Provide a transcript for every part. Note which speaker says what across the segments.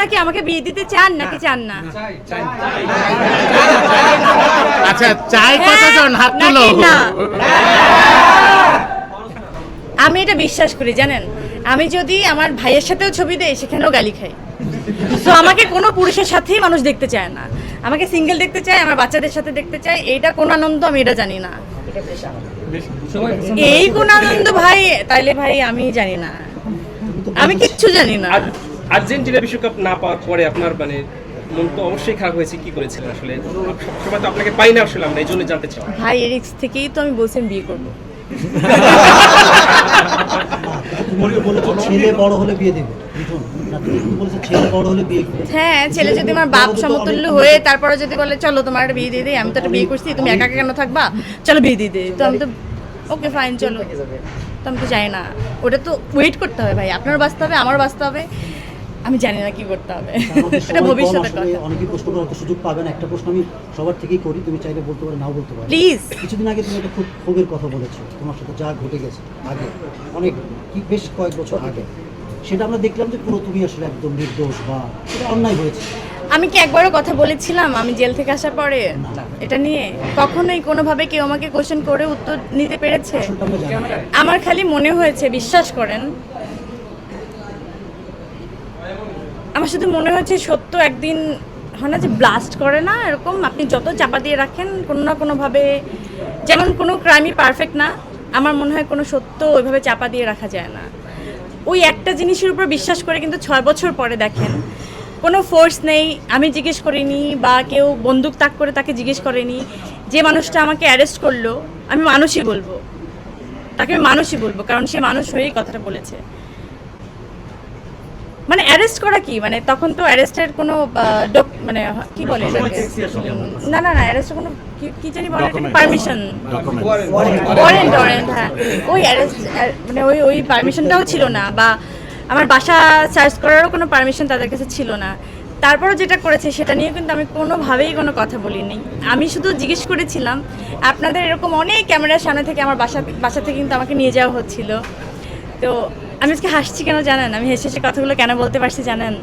Speaker 1: আপনারা কি আমাকে বিয়ে দিতে চান নাকি চান না?
Speaker 2: আচ্ছা, চাই কতজন হাত তুলো?
Speaker 1: নাকি না? আমি এটা বিশ্বাস করি জানেন, আমি যদি আমার ভাইয়ের সাথেও ছবি দেই সেখানেও গালি খাই। তো আমাকে কোনো পুরুষের সাথেই মানুষ দেখতে চায় না, আমাকে সিঙ্গেল দেখতে চায়, আমার বাচ্চাদের সাথে দেখতে চায়। এইটা কোন আনন্দ আমি এটা জানি না। এই কোন আনন্দ ভাই, তাইলে ভাই আমি জানি না, আমি কিচ্ছু জানি না।
Speaker 3: আর্জেন্টিনা বিশ্বকাপ না পাওয়ার পরে আপনার মানে মন তো অবশ্যই খারাপ হয়েছে, কি করেছিলেন আসলে? সবসময় তো আপনাকে পাই না আসলে, আমরা এই জন্য জানতে চাই।
Speaker 1: ভাই এরিক্স থেকেই তো আমি বলছি বিয়ে করবো।
Speaker 4: ছেলে বড় হলে বিয়ে দেবে, ছেলে বড় হলে বিয়ে করবে।
Speaker 1: হ্যাঁ, ছেলে যদি আমার বাপ সমতুল্য হয়ে তারপরে যদি বলে চলো তোমার একটা বিয়ে দিয়ে দিই, আমি তো একটা বিয়ে করছি, তুমি একা একা কেন থাকবা, চলো বিয়ে দিয়ে দিই, তো আমি তো ওকে ফাইন চলো। তো আমি তো জানি না, ওটা তো ওয়েট করতে হবে ভাই, আপনার বাঁচতে হবে, আমার বাঁচতে হবে, আমি জানি না কি করতে হবে, এটা ভবিষ্যতের কথা।
Speaker 4: অনেকেই প্রশ্ন করার তো সুযোগ পাবেন, একটা প্রশ্ন আমি সবার থেকেই করি, তুমি চাইলে বলতে পারো, নাও বলতে পারো
Speaker 1: প্লিজ।
Speaker 4: কিছুদিন আগে তুমি একটা খুব ক্ষোভের কথা বলেছো, তোমার সাথে যা ঘটে গেছে আগে, অনেক বেশ কয়েক বছর আগে, সেটা আমরা দেখলাম যে পুরো তুমি আসলে একদম নির্দোষ বা এটা অন্যায় হয়েছে।
Speaker 1: আমি কি একবারও কথা বলেছিলাম আমি জেল থেকে আসার পরে এটা নিয়ে? কখনোই কোনোভাবে কেউ আমাকে কোশ্চেন করে উত্তর নিতে পেরেছে? আমার খালি মনে হয়েছে, বিশ্বাস করেন, আমার শুধু মনে হয়েছে সত্য একদিন হয় না যে ব্লাস্ট করে না, এরকম আপনি যত চাপা দিয়ে রাখেন কোনো না কোনোভাবে, যেমন কোনো ক্রাইমই পারফেক্ট না, আমার মনে হয় কোনো সত্য ওইভাবে চাপা দিয়ে রাখা যায় না। ওই একটা জিনিসের উপর বিশ্বাস করে কিন্তু 6 বছর পরে দেখেন কোনো ফোর্স নেই, আমি জিজ্ঞেস করিনি বা কেউ বন্দুক তাক করে তাকে জিজ্ঞেস করেনি, যে মানুষটা আমাকে অ্যারেস্ট করলো আমি মানুষই বলবো, তাকে আমি মানুষই বলবো, কারণ সে মানুষ হয়েই কথাটা বলেছে। মানে অ্যারেস্ট করা কি, মানে তখন তো অ্যারেস্টের কোনো মানে কি বলে না না না অ্যারেস্টের কোনো কি জানি বলে, পারমিশন, ওয়ারেন্ট, হ্যাঁ, ওই অ্যারেস্ট মানে ওই পারমিশনটাও ছিল না, বা আমার বাসা সার্চ করারও কোনো পারমিশন তাদের কাছে ছিল না। তারপরও যেটা করেছে সেটা নিয়ে কিন্তু আমি কোনোভাবেই কোনো কথা বলিনি, আমি শুধু জিজ্ঞেস করেছিলাম আপনাদের এরকম অনেক ক্যামেরার সামনে থেকে আমার বাসা থেকে কিন্তু আমাকে নিয়ে যাওয়া হচ্ছিল। তো আমি আজকে হাসছি কেন জানেন, আমি হেসে হেসে কথাগুলো কেন বলতে পারছি জানেন?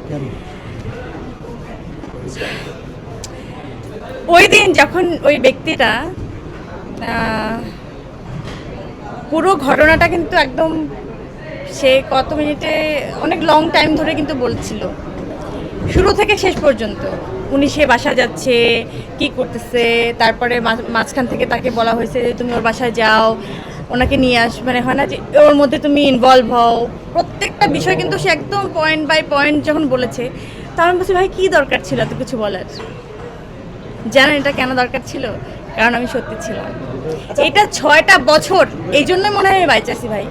Speaker 1: ওই দিন যখন ওই ব্যক্তিটা পুরো ঘটনাটা কিন্তু একদম সে কত মিনিটে অনেক লং টাইম ধরে কিন্তু বলছিল, শুরু থেকে শেষ পর্যন্ত উনি সে বাসা যাচ্ছে কি করতেছে, তারপরে মাঝখান থেকে তাকে বলা হয়েছে যে তুমি ওর বাসায় যাও, ওনাকে নিয়ে আস, মানে হয় না যে ওর মধ্যে তুমি ইনভলভ হও, প্রত্যেকটা বিষয় কিন্তু সে একদম পয়েন্ট বাই পয়েন্ট যখন বলেছে, তার আমি বলছি ভাই কী দরকার ছিল এত কিছু বলার? জানেন এটা কেন দরকার ছিল? কারণ আমি সত্যি ছিলাম। এটা 6টা বছর এই জন্যই মনে হয় আমি বাইচাছি ভাই।